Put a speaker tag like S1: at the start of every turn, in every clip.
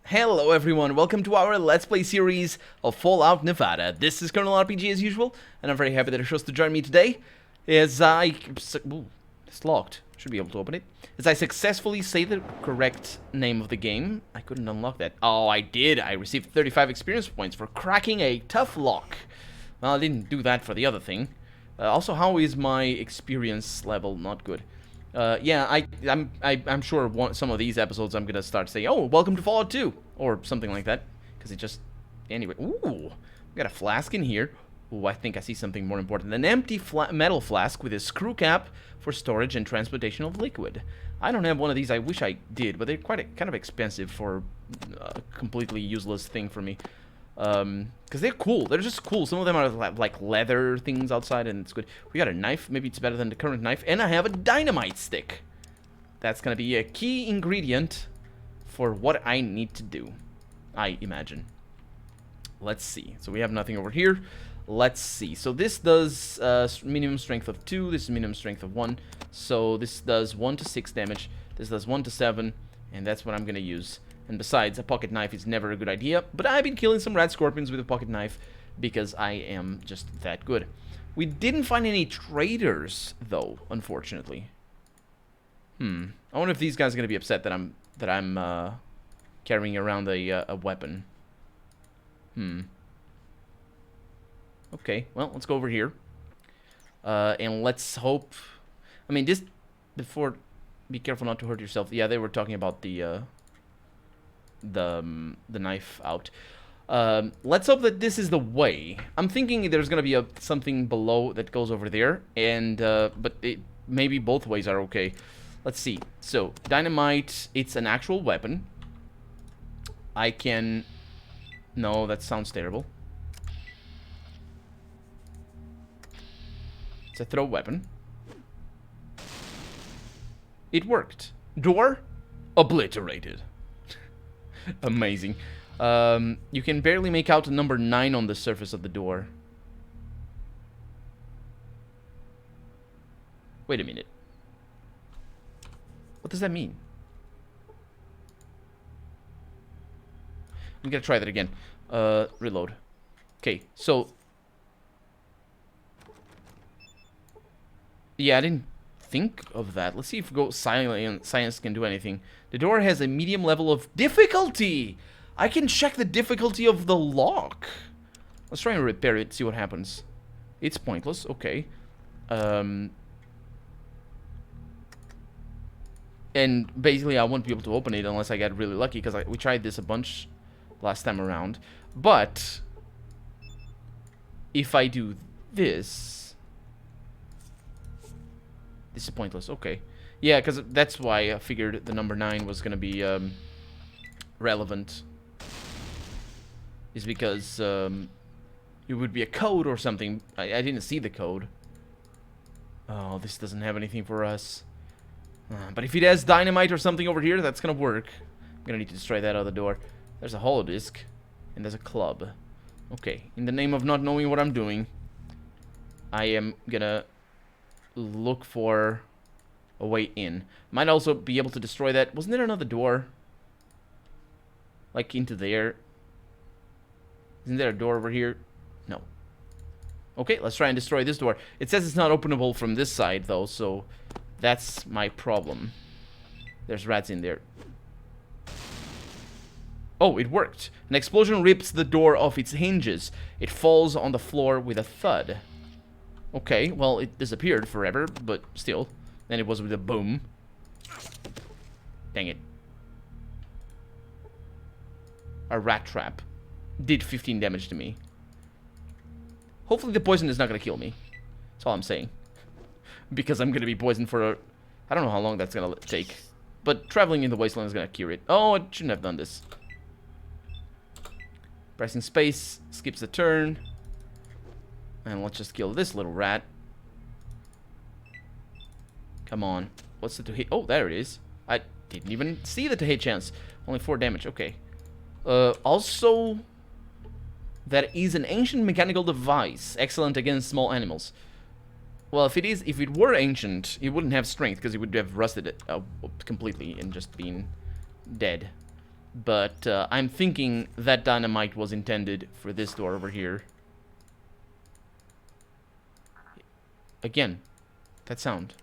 S1: Hello everyone, welcome to our Let's Play series of Fallout Nevada. This is Colonel RPG as usual, and I'm very happy that you're chose to join me today. As I... Ooh, it's locked. Should be able to open it. As I successfully say the correct name of the game. I couldn't unlock that. Oh, I did. I received 35 experience points for cracking a tough lock. Well, I didn't do that for the other thing. Also, how is my experience level? Not good. Yeah, I'm sure some of these episodes I'm gonna start saying, "Oh, welcome to Fallout 2," or something like that, because it just anyway. Ooh, we got a flask in here. Ooh, I think I see something more important: an empty metal flask with a screw cap for storage and transportation of liquid. I don't have one of these. I wish I did, but they're kind of expensive for a completely useless thing for me. Because they're cool. They're just cool. Some of them are like leather things outside, and it's good. We got a knife. Maybe it's better than the current knife. And I have a dynamite stick. That's going to be a key ingredient for what I need to do, I imagine. Let's see. So we have nothing over here. Let's see. So this does minimum strength of 2. This is minimum strength of 1. So this does 1 to 6 damage. This does 1 to 7. And that's what I'm going to use. And besides, a pocket knife is never a good idea, but I've been killing some rat scorpions with a pocket knife because I am just that good. We didn't find any traders, though, unfortunately. I wonder if these guys are gonna be upset that I'm carrying around a weapon. Okay, well, let's go over here, and let's hope. I mean, this before. Be careful not to hurt yourself. Yeah, they were talking about the knife out. Let's hope that this is the way. I'm thinking there's gonna be something below that goes over there, and but maybe both ways are okay. Let's see. So dynamite, it's an actual weapon. I can. No, that sounds terrible. It's a throw weapon. It worked. Door obliterated. Amazing. You can barely make out a number 9 on the surface of the door. Wait a minute. What does that mean? I'm gonna try that again. Reload. Okay, so... Yeah, I didn't think of that. Let's see if go science can do anything. The door has a medium level of difficulty. I can check the difficulty of the lock. Let's try and repair it, see what happens. It's pointless. Okay. And basically I won't be able to open it unless I get really lucky, because we tried this a bunch last time around. But if I do this is pointless. Okay. Yeah, because that's why I figured the number 9 was going to be relevant. Is because it would be a code or something. I didn't see the code. Oh, this doesn't have anything for us. But if it has dynamite or something over here, that's going to work. I'm going to need to destroy that other door. There's a hollow disc. And there's a club. Okay. In the name of not knowing what I'm doing, I am going to look for a way in. Might also be able to destroy that. Wasn't there another door? Like into there? Isn't there a door over here? No. Okay, let's try and destroy this door. It says it's not openable from this side though, so that's my problem. There's rats in there. Oh, it worked. An explosion rips the door off its hinges. It falls on the floor with a thud. Okay, well, it disappeared forever, but still. Then it was with a boom. Dang it. A rat trap. Did 15 damage to me. Hopefully the poison is not going to kill me. That's all I'm saying. Because I'm going to be poisoned for I don't know how long that's going to take. But traveling in the wasteland is going to cure it. Oh, I shouldn't have done this. Pressing space skips the turn. And let's just kill this little rat. Come on. What's the to-hit? Oh, there it is. I didn't even see the to-hit chance. Only 4 damage. Okay. Also, that is an ancient mechanical device. Excellent against small animals. Well, if it were ancient, it wouldn't have strength because it would have rusted it completely and just been dead. But I'm thinking that dynamite was intended for this door over here. Again, that sound.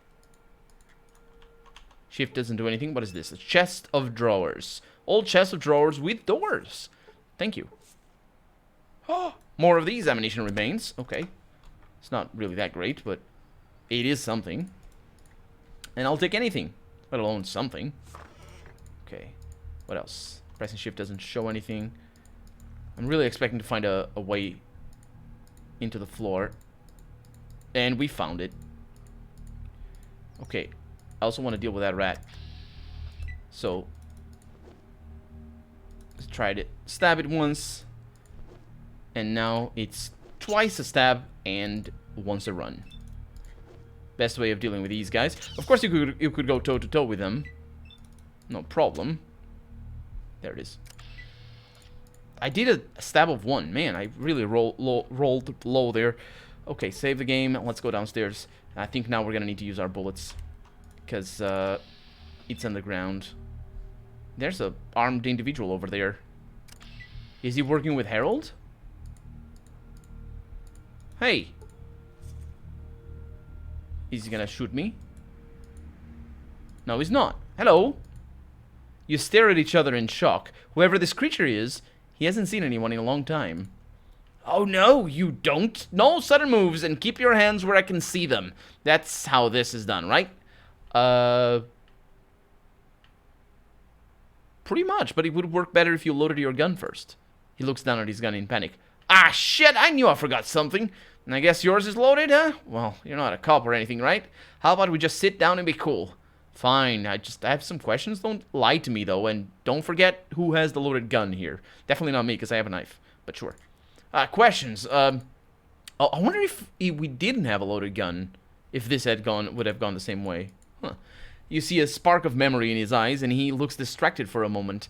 S1: Shift doesn't do anything. What is this? A chest of drawers. Old chest of drawers with doors. Thank you. Oh, more of these ammunition remains. Okay. It's not really that great, but it is something. And I'll take anything, let alone something. Okay. What else? Pressing shift doesn't show anything. I'm really expecting to find a way into the floor. And we found it. Okay. I also want to deal with that rat. So, let's try to stab it once. And now it's twice a stab and once a run. Best way of dealing with these guys. Of course, you could go toe to toe with them. No problem. There it is. I did a stab of one. Man, I really rolled low there. Okay, save the game. Let's go downstairs. I think now we're gonna need to use our bullets. Because it's underground. There's a armed individual over there. Is he working with Harold? Hey. Is he gonna shoot me? No, he's not. Hello. You stare at each other in shock. Whoever this creature is, he hasn't seen anyone in a long time. Oh no, you don't. No sudden moves and keep your hands where I can see them. That's how this is done, right? Pretty much, but it would work better if you loaded your gun first. He looks down at his gun in panic. Ah, shit, I knew I forgot something. And I guess yours is loaded, huh? Well, you're not a cop or anything, right? How about we just sit down and be cool? Fine, I have some questions. Don't lie to me, though, and don't forget who has the loaded gun here. Definitely not me, because I have a knife, but sure. Questions. I wonder if we didn't have a loaded gun, if this would have gone the same way. Huh. You see a spark of memory in his eyes, and he looks distracted for a moment.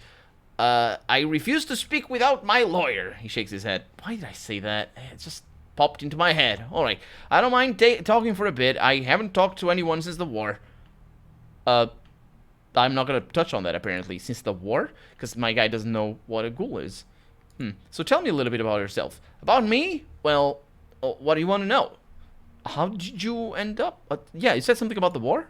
S1: I refuse to speak without my lawyer. He shakes his head. Why did I say that? It just popped into my head. Alright, I don't mind talking for a bit. I haven't talked to anyone since the war. I'm not gonna touch on that, apparently. Since the war? Because my guy doesn't know what a ghoul is. So tell me a little bit about yourself. About me? Well, what do you want to know? How did you end up? Yeah, you said something about the war?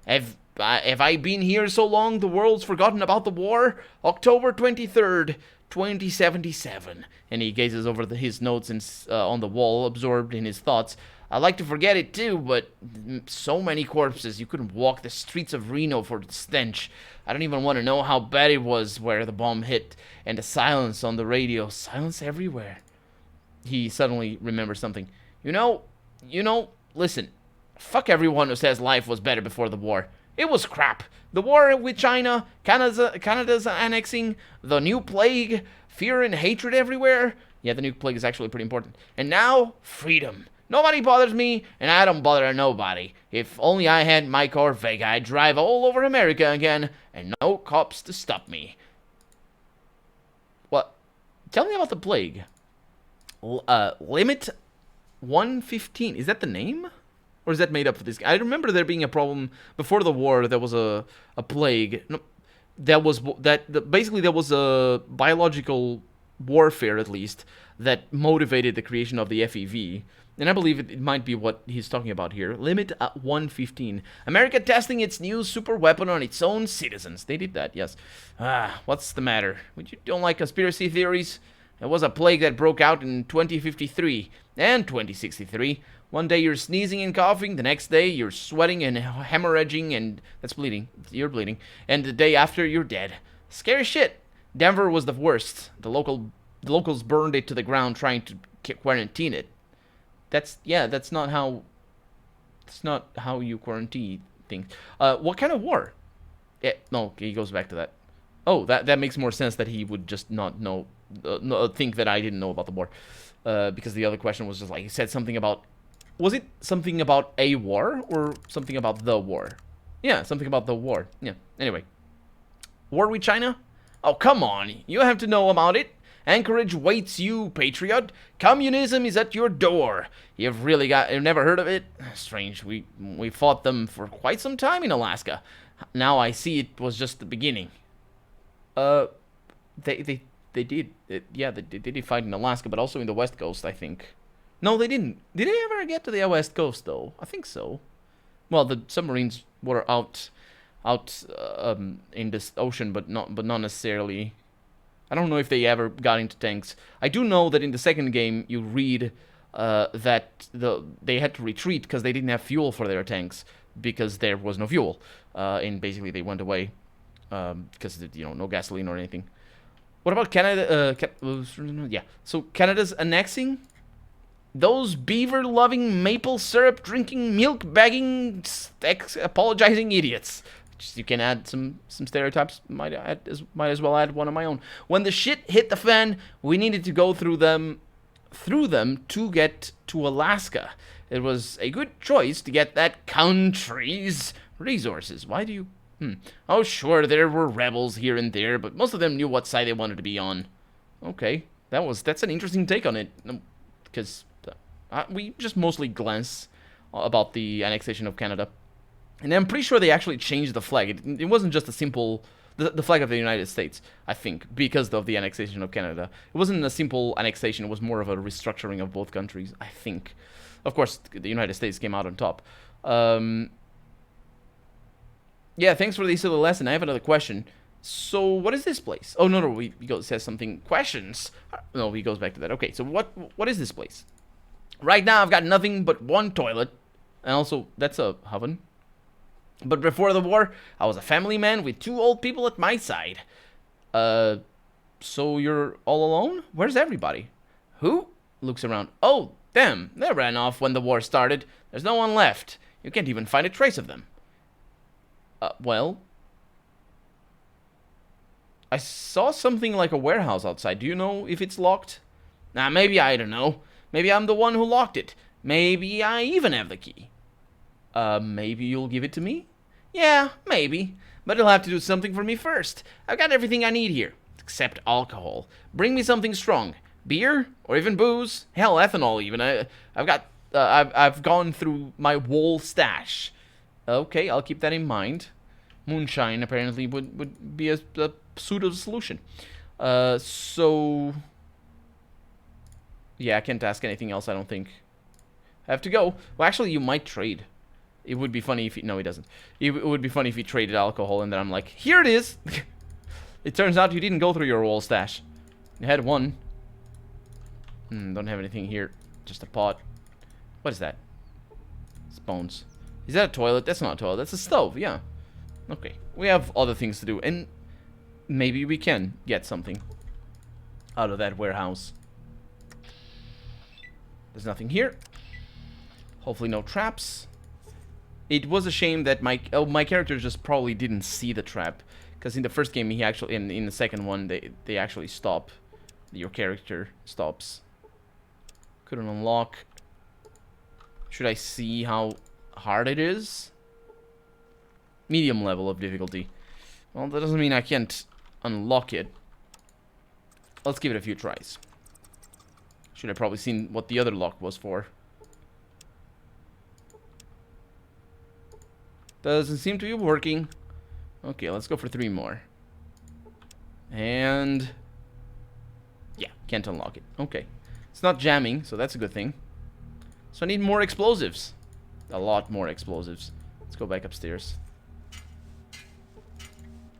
S1: Have I been here so long the world's forgotten about the war? October 23rd, 2077. And he gazes over his notes on the wall, absorbed in his thoughts. I like to forget it too, but so many corpses, you couldn't walk the streets of Reno for the stench. I don't even want to know how bad it was where the bomb hit, and the silence on the radio, silence everywhere. He suddenly remembers something. You know, listen, fuck everyone who says life was better before the war. It was crap. The war with China, Canada's annexing, the new plague, fear and hatred everywhere. Yeah, the new plague is actually pretty important. And now, freedom. Nobody bothers me, and I don't bother nobody. If only I had my Corvette, I'd drive all over America again, and no cops to stop me. What? Tell me about the plague. Limit 115. Is that the name? Or is that made up for this? I remember there being a problem before the war. There was a plague. No, basically there was a biological warfare, at least, that motivated the creation of the FEV. And I believe it might be what he's talking about here. Limit 115. America testing its new super weapon on its own citizens. They did that, yes. What's the matter? You don't like conspiracy theories? There was a plague that broke out in 2053 and 2063. One day you're sneezing and coughing. The next day you're sweating and hemorrhaging, and that's bleeding. You're bleeding. And the day after you're dead. Scary shit. Denver was the worst. The locals burned it to the ground trying to quarantine it. That's not how you quarantine things. What kind of war? No, he goes back to that. Oh, that makes more sense that he would just not know, think that I didn't know about the war. Because the other question was just like, he said something about, was it something about a war or something about the war? Yeah, something about the war. Yeah, anyway. War with China? Oh, come on, you have to know about it. Anchorage waits you, patriot. Communism is at your door. You've never heard of it? Strange, we fought them for quite some time in Alaska. Now I see it was just the beginning. They did. Yeah, they did fight in Alaska, but also in the West Coast, I think. No, they didn't. Did they ever get to the West Coast, though? I think so. Well, the submarines were out in this ocean, but not necessarily. I don't know if they ever got into tanks. I do know that in the second game, you read that they had to retreat because they didn't have fuel for their tanks because there was no fuel, and basically they went away because no gasoline or anything. What about Canada? Yeah. So Canada's annexing those beaver-loving, maple syrup-drinking, milk-bagging, apologizing idiots. Just, you can add some stereotypes. Might as well add one of my own. When the shit hit the fan, we needed to go through them to get to Alaska. It was a good choice to get that country's resources. Why do you? Oh, sure, there were rebels here and there, but most of them knew what side they wanted to be on. Okay, that's an interesting take on it, because we just mostly glance about the annexation of Canada, and I'm pretty sure they actually changed the flag. It wasn't just a simple the flag of the United States, I think, because of the annexation of Canada. It wasn't a simple annexation; it was more of a restructuring of both countries, I think. Of course, the United States came out on top. Yeah, thanks for the silly lesson. I have another question. So, what is this place? Oh, no, he says something. Questions? No, he goes back to that. Okay, so what is this place? Right now, I've got nothing but one toilet. And also, that's a oven. But before the war, I was a family man with 2 old people at my side. So you're all alone? Where's everybody? Who? Looks around. Oh, them. They ran off when the war started. There's no one left. You can't even find a trace of them. Well, I saw something like a warehouse outside. Do you know if it's locked? Nah, maybe I don't know. Maybe I'm the one who locked it. Maybe I even have the key. Maybe you'll give it to me? Yeah, maybe. But you'll have to do something for me first. I've got everything I need here, except alcohol. Bring me something strong. Beer? Or even booze? Hell, ethanol even. I've gone through my whole stash. Okay, I'll keep that in mind. Moonshine apparently would be a pseudo solution. So yeah, I can't ask anything else, I don't think. I have to go. Well, actually, you might trade. It would be funny if no, he doesn't. It would be funny if he traded alcohol and then I'm like, here it is. It turns out you didn't go through your whole stash. You had one. Don't have anything here. Just a pot. What is that? It's bones. Is that a toilet? That's not a toilet. That's a stove. Yeah. Okay. We have other things to do. And maybe we can get something out of that warehouse. There's nothing here. Hopefully no traps. It was a shame that my character just probably didn't see the trap. Because in the first game, he actually... In the second one, they actually stop. Your character stops. Couldn't unlock. Should I see how hard it is? Medium level of difficulty. Well, that doesn't mean I can't unlock it. Let's give it a few tries. Should have probably seen what the other lock was for. Doesn't seem to be working. Okay, let's go for 3 more. And... yeah, can't unlock it. Okay. It's not jamming, so that's a good thing. So I need more explosives. A lot more explosives. Let's go back upstairs.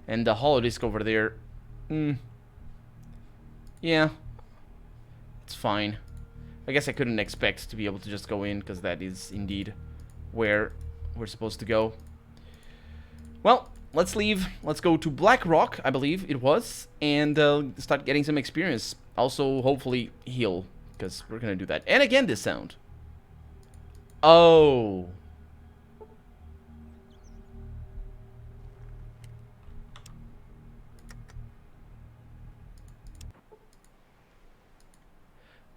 S1: And the hollow disk over there. Yeah. It's fine. I guess I couldn't expect to be able to just go in, because that is indeed where we're supposed to go. Well, let's leave. Let's go to Black Rock, I believe it was, and start getting some experience. Also, hopefully, heal, because we're going to do that. And again, this sound. Oh.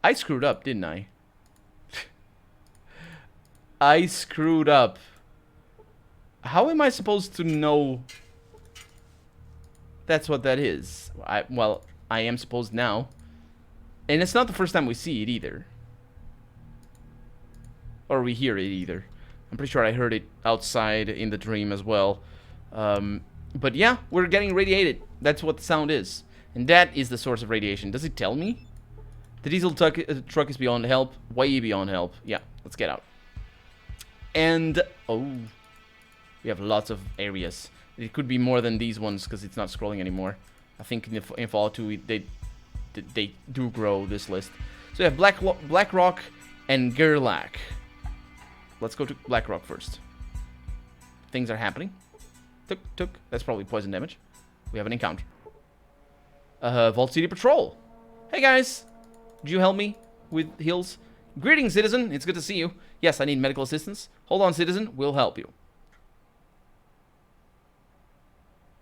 S1: I screwed up, didn't I? I screwed up. How am I supposed to know that's what that is? Well, I am supposed now. And it's not the first time we see it either. Or we hear it either. I'm pretty sure I heard it outside in the dream as well. But yeah, we're getting radiated. That's what the sound is. And that is the source of radiation. Does it tell me? The diesel truck is beyond help. Way beyond help. Yeah, let's get out. And, oh, we have lots of areas. It could be more than these ones because it's not scrolling anymore. I think in Fallout 2, they do grow this list. So we have Black Rock and Gerlach. Let's go to Black Rock first. Things are happening. Tuk. That's probably poison damage. We have an encounter. Vault City Patrol. Hey guys, did you help me with heals? Greetings, citizen. It's good to see you. Yes, I need medical assistance. Hold on, citizen. We'll help you.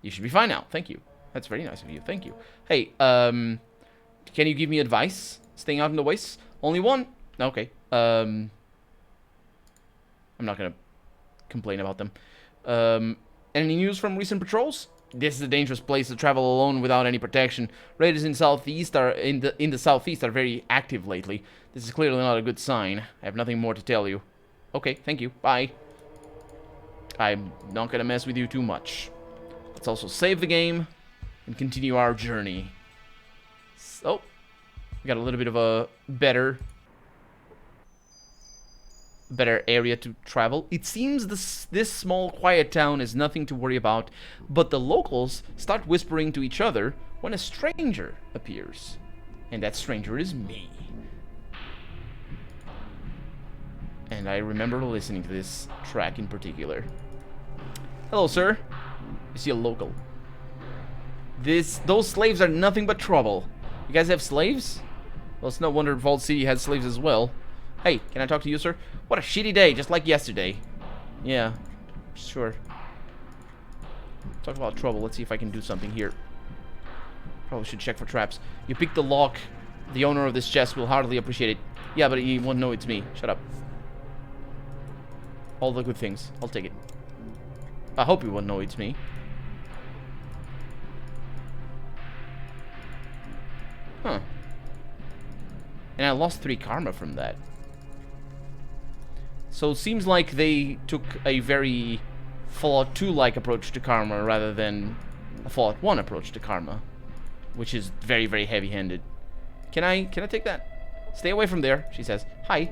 S1: You should be fine now. Thank you. That's very nice of you. Thank you. Hey, can you give me advice? Staying out in the wastes? Only one? Okay. I'm not gonna complain about them. Any news from recent patrols? This is a dangerous place to travel alone without any protection. Raiders in the southeast are very active lately. This is clearly not a good sign. I have nothing more to tell you. Okay, thank you. Bye. I'm not gonna mess with you too much. Let's also save the game and continue our journey. So, we got a little bit of a better area to travel. It seems this small quiet town is nothing to worry about, but the locals start whispering to each other when a stranger appears. And that stranger is me. And I remember listening to this track in particular. Hello, sir. You see a local. Those slaves are nothing but trouble. You guys have slaves? Well, it's no wonder Vault City has slaves as well. Hey, can I talk to you, sir? What a shitty day, just like yesterday. Yeah, sure. Talk about trouble. Let's see if I can do something here. Probably should check for traps. You picked the lock. The owner of this chest will hardly appreciate it. Yeah, but he won't know it's me. Shut up. All the good things. I'll take it. I hope he won't know it's me. Huh. And I lost 3 karma from that. So it seems like they took a very Fallout 2-like approach to karma rather than a Fallout 1 approach to karma, which is very, very heavy-handed. Can I take that? Stay away from there, she says. Hi.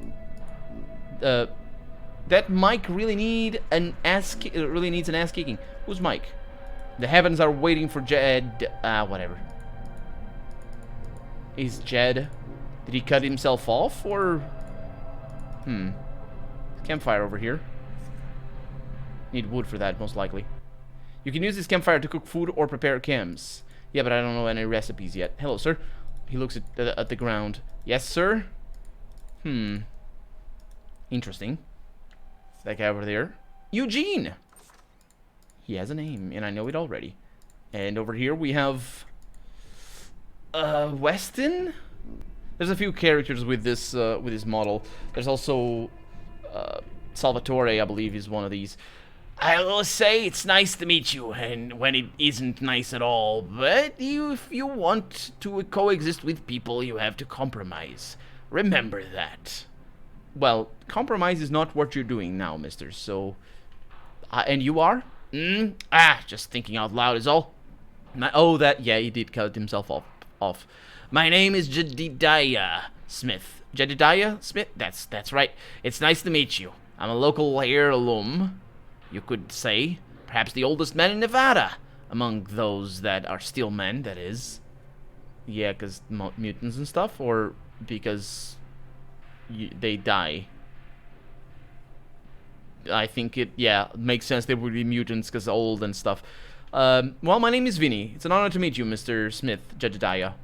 S1: That Mike really needs an ass kicking. Who's Mike? The heavens are waiting for Jed. Whatever. Is Jed? Did he cut himself off or? Campfire over here. Need wood for that, most likely. You can use this campfire to cook food or prepare chems. Yeah, but I don't know any recipes yet. Hello, sir. He looks at the ground. Yes, sir? Interesting. That guy over there. Eugene! He has a name, and I know it already. And over here we have... Weston? There's a few characters with this model. There's also... Salvatore, I believe, is one of these. I will say it's nice to meet you, and when it isn't nice at all, but if you want to coexist with people, you have to compromise. Remember that. Well, compromise is not what you're doing now, mister, so... and you are? Just thinking out loud is all. Yeah, he did cut himself off. My name is Jedediah Smith. Jedediah Smith? That's right. It's nice to meet you. I'm a local heirloom, you could say. Perhaps the oldest man in Nevada. Among those that are still men, that is. Yeah, because mutants and stuff? Or because they die? I think it makes sense they would be mutants because old and stuff. Well, my name is Vinny. It's an honor to meet you, Mr. Smith, Jedediah.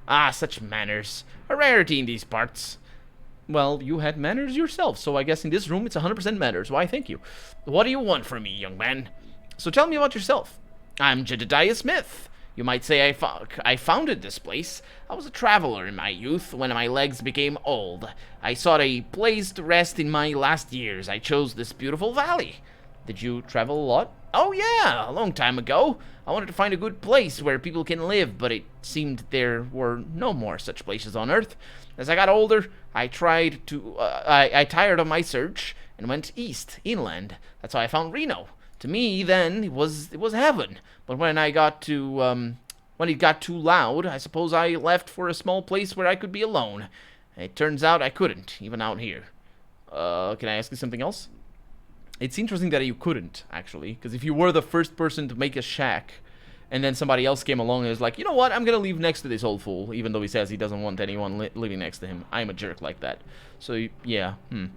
S1: Ah, such manners. A rarity in these parts. Well, you had manners yourself, so I guess in this room it's 100% manners. Why, thank you. What do you want from me, young man? So tell me about yourself. I'm Jedediah Smith. You might say I founded this place. I was a traveler in my youth when my legs became old. I sought a place to rest in my last years. I chose this beautiful valley. Did you travel a lot? Oh yeah, a long time ago. I wanted to find a good place where people can live, but it seemed there were no more such places on Earth. As I got older, I tired of my search and went east, inland. That's how I found Reno. To me, then, it was heaven. But when I got to When it got too loud, I suppose I left for a small place where I could be alone. It turns out I couldn't, even out here. Can I ask you something else? It's interesting that you couldn't, actually, because if you were the first person to make a shack, and then somebody else came along and was like, you know what, I'm gonna leave next to this old fool, even though he says he doesn't want anyone living next to him. I'm a jerk like that. So, yeah, can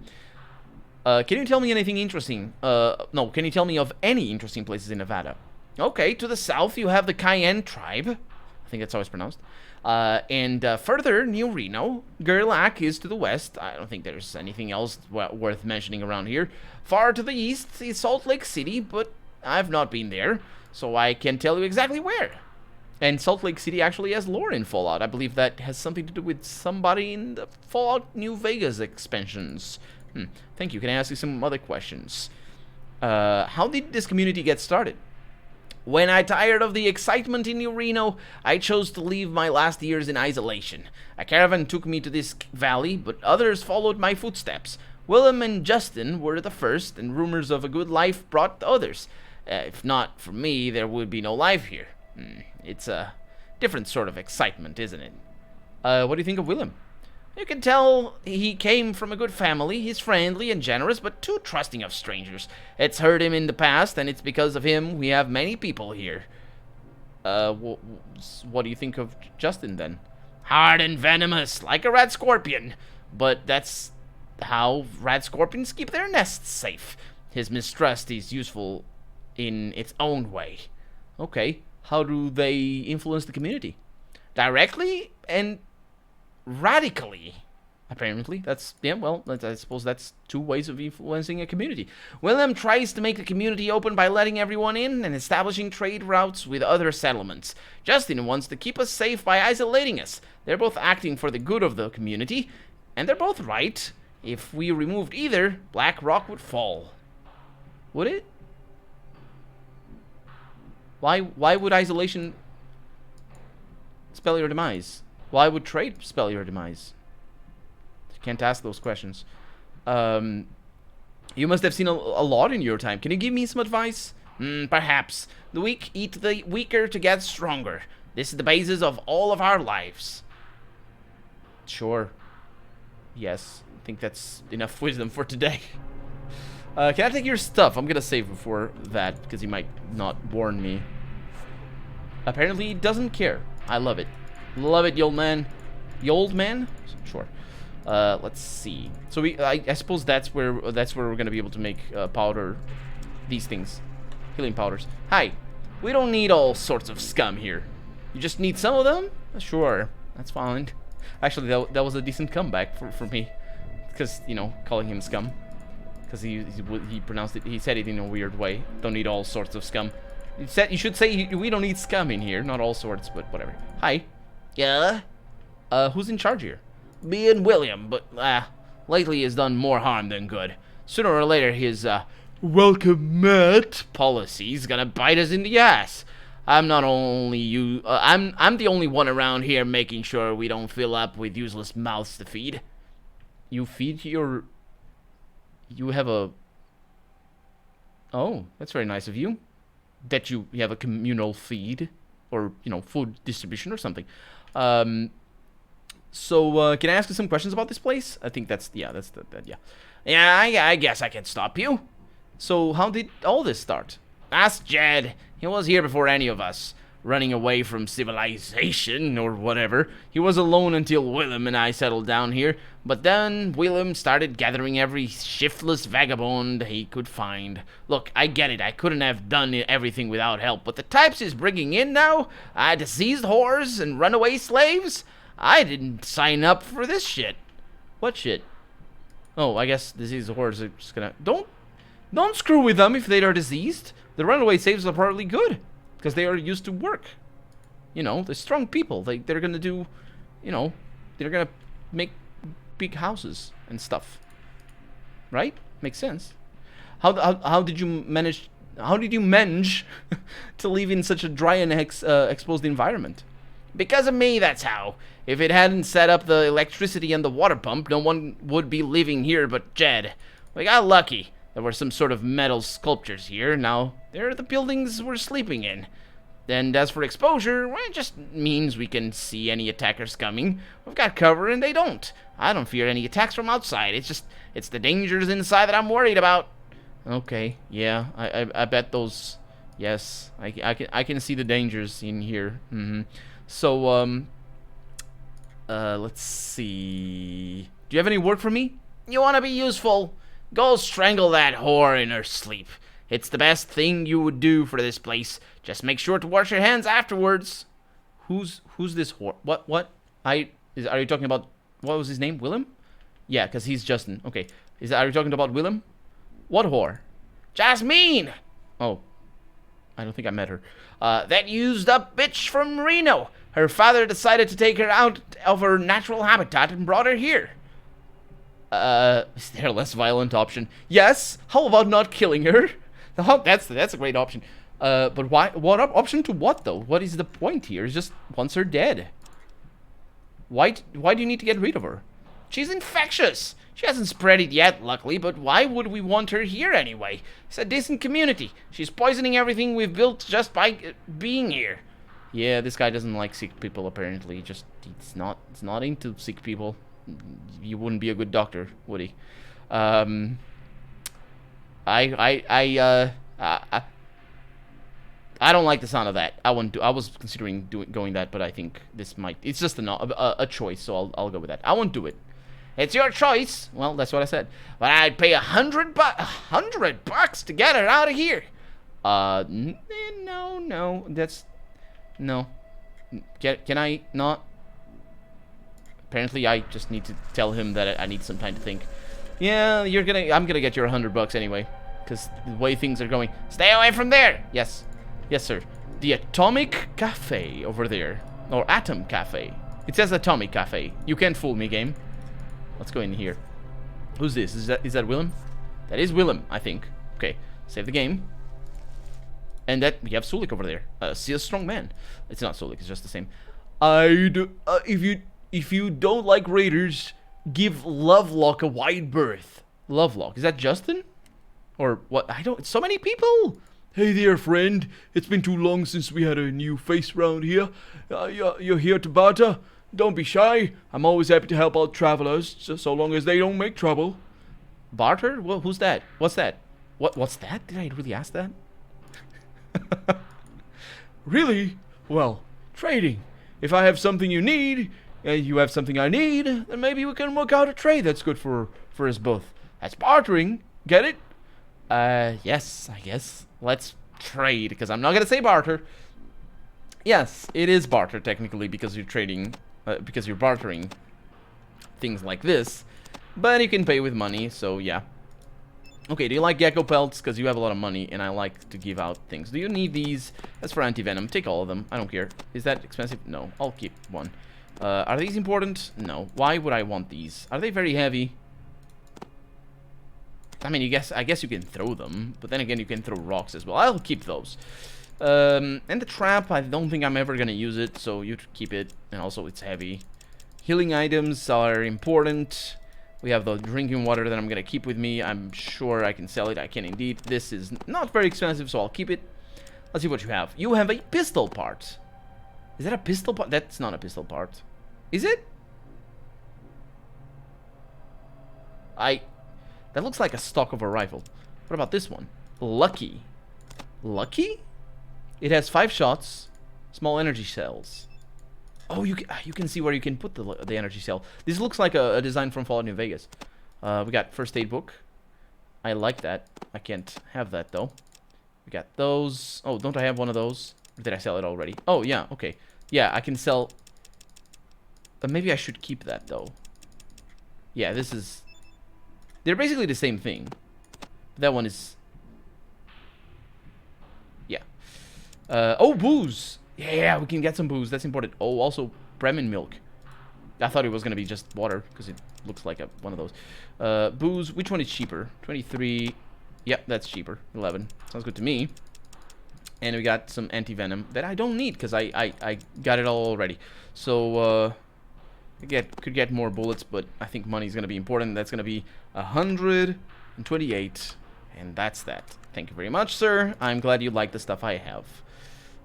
S1: you tell me anything interesting? No, can you tell me of any interesting places in Nevada? Okay, to the south you have the Cayenne tribe. I think that's how it's pronounced. And further, New Reno. Gerlach is to the west. I don't think there's anything else worth mentioning around here. Far to the east is Salt Lake City, but I've not been there, so I can tell you exactly where. And Salt Lake City actually has lore in Fallout. I believe that has something to do with somebody in the Fallout New Vegas expansions. Thank you. Can I ask you some other questions? How did this community get started? When I tired of the excitement in New Reno, I chose to leave my last years in isolation. A caravan took me to this valley, but others followed my footsteps. Willem and Justin were the first, and rumors of a good life brought the others. If not for me, there would be no life here. It's a different sort of excitement, isn't it? What do you think of Willem? You can tell he came from a good family. He's friendly and generous, but too trusting of strangers. It's hurt him in the past, and it's because of him we have many people here. What do you think of Justin, then? Hard and venomous, like a rat scorpion. But that's how rat scorpions keep their nests safe. His mistrust is useful in its own way. Okay, how do they influence the community? Directly and radically, apparently. That's, yeah, well, I suppose that's two ways of influencing a community. Willem tries to make the community open by letting everyone in and establishing trade routes with other settlements. Justin wants to keep us safe by isolating us. They're both acting for the good of the community, and they're both right. If we removed either, Black Rock would fall. Would it? Why would isolation spell your demise? Why would trade spell your demise? You can't ask those questions. You must have seen a lot in your time. Can you give me some advice? Perhaps. The weak eat the weaker to get stronger. This is the basis of all of our lives. Sure. Yes. I think that's enough wisdom for today. Can I take your stuff? I'm gonna save before that, because he might not warn me. Apparently he doesn't care. I love it. Love it, the old man. The old man? Sure. Let's see. So I suppose that's where we're gonna be able to make powder. These things. Healing powders. Hi. We don't need all sorts of scum here. You just need some of them? Sure. That's fine. Actually, that was a decent comeback for me. Because, you know, calling him scum. Because he pronounced it, he said it in a weird way. Don't need all sorts of scum. You should say we don't need scum in here. Not all sorts, but whatever. Hi. Yeah? Who's in charge here? Me and William, but, lately he's done more harm than good. Sooner or later his, welcome Matt policy's gonna bite us in the ass. I'm not only I'm the only one around here making sure we don't fill up with useless mouths to feed. You feed your... You have a... Oh, that's very nice of you. That you have a communal feed. Or, you know, food distribution or something. So, can I ask you some questions about this place? I think that's... Yeah, that's yeah. Yeah, I guess I can stop you. So, how did all this start? Ask Jed. He was here before any of us. Running away from civilization or whatever. He was alone until Willem and I settled down here. But then Willem started gathering every shiftless vagabond he could find. Look, I get it. I couldn't have done everything without help. But the types he's bringing in now, diseased whores and runaway slaves, I didn't sign up for this shit. What shit? Oh, I guess diseased whores are just gonna... Don't screw with them if they are diseased. The runaway slaves are probably good. Because they are used to work. You know, they're strong people. They're gonna do, you know, they're gonna make big houses and stuff. Right? Makes sense. How did you manage to live in such a dry and exposed environment? Because of me, that's how. If it hadn't set up the electricity and the water pump, no one would be living here but Jed. We got lucky. There were some sort of metal sculptures here. Now, they're the buildings we're sleeping in. And as for exposure, well, it just means we can see any attackers coming. We've got cover and they don't. I don't fear any attacks from outside. It's the dangers inside that I'm worried about. Okay, yeah, I bet those. Yes, I can see the dangers in here. So let's see. Do you have any work for me? You want to be useful? Go strangle that whore in her sleep. It's the best thing you would do for this place. Just make sure to wash your hands afterwards. Who's this whore? What? Are you talking about, what was his name? Willem? Yeah, because he's Justin. Okay. Are you talking about Willem? What whore? Jasmine! Oh. I don't think I met her. That used up bitch from Reno. Her father decided to take her out of her natural habitat and brought her here. Is there a less violent option? Yes. How about not killing her? That's a great option. But why? What option to what though? What is the point here? It's just once her dead. Why do you need to get rid of her? She's infectious. She hasn't spread it yet, luckily, but why would we want her here anyway? It's a decent community. She's poisoning everything we've built just by being here. Yeah, this guy doesn't like sick people apparently. It's not into sick people. You wouldn't be a good doctor, would he? I don't like the sound of that. I was considering going that, but I think this might. It's just a choice, so I'll go with that. I won't do it. It's your choice. Well, that's what I said. But I'd pay $100 to get her out of here. No. That's no. Can I not? Apparently, I just need to tell him that I need some time to think. Yeah, I'm gonna get your $100 anyway, because the way things are going. Stay away from there. Yes, sir. The Atomic Cafe over there, or Atom Cafe. It says Atomic Cafe. You can't fool me, game. Let's go in here. Who's this? Is that Willem? That is Willem, I think. Okay, save the game. And that we have Sulik over there. See a strong man. It's not Sulik. It's just the same. If you don't like raiders, give Lovelock a wide berth. Lovelock, is that Justin? Or what? So many people. Hey there, friend. It's been too long since we had a new face round here. You're here to barter? Don't be shy. I'm always happy to help out travelers, so long as they don't make trouble. Barter? Well, who's that? What's that? What's that? Did I really ask that? Really? Well, trading. If I have something you need, and you have something I need, then maybe we can work out a trade that's good for us both. That's bartering. Get it? Yes, I guess. Let's trade, because I'm not gonna say barter. Yes, it is barter technically, because you're trading, because you're bartering things like this. But you can pay with money, so yeah. Okay, do you like gecko pelts? Because you have a lot of money, and I like to give out things. Do you need these? That's for anti-venom. Take all of them. I don't care. Is that expensive? No. I'll keep one. Are these important? No. Why would I want these? Are they very heavy? I mean, I guess you can throw them, but then again, you can throw rocks as well. I'll keep those. And the trap, I don't think I'm ever gonna use it, so you keep it. And also, it's heavy. Healing items are important. We have the drinking water that I'm gonna keep with me. I'm sure I can sell it. I can indeed. This is not very expensive, so I'll keep it. Let's see what you have. You have a pistol part. Is that a pistol part? That's not a pistol part. Is it? That looks like a stock of a rifle. What about this one? Lucky. Lucky? It has 5 shots. Small energy cells. Oh, you can see where you can put the energy cell. This looks like a design from Fallout New Vegas. We got first aid book. I like that. I can't have that though. We got those. Oh, don't I have one of those? Or did I sell it already? Oh yeah, okay. Yeah, I can sell. But maybe I should keep that though. Yeah, this is. They're basically the same thing. That one is. Yeah. Oh, booze. Yeah, we can get some booze. That's important. Oh, also Bremen milk. I thought it was gonna be just water because it looks like one of those. Booze. Which one is cheaper? 23. Yep, that's cheaper. 11. Sounds good to me. And we got some anti-venom that I don't need because I got it all already. So could get more bullets, but I think money's gonna be important. That's gonna be 128, and that's that. Thank you very much, sir. I'm glad you like the stuff I have.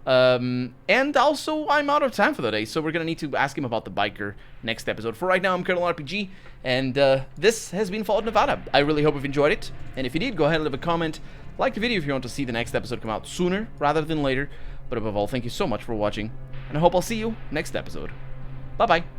S1: And also, I'm out of time for the day, so we're gonna need to ask him about the biker next episode. For right now, I'm Colonel RPG, and this has been Fallout Nevada. I really hope you've enjoyed it, and if you did, go ahead and leave a comment, like the video if you want to see the next episode come out sooner rather than later. But above all, thank you so much for watching, and I hope I'll see you next episode. Bye-bye.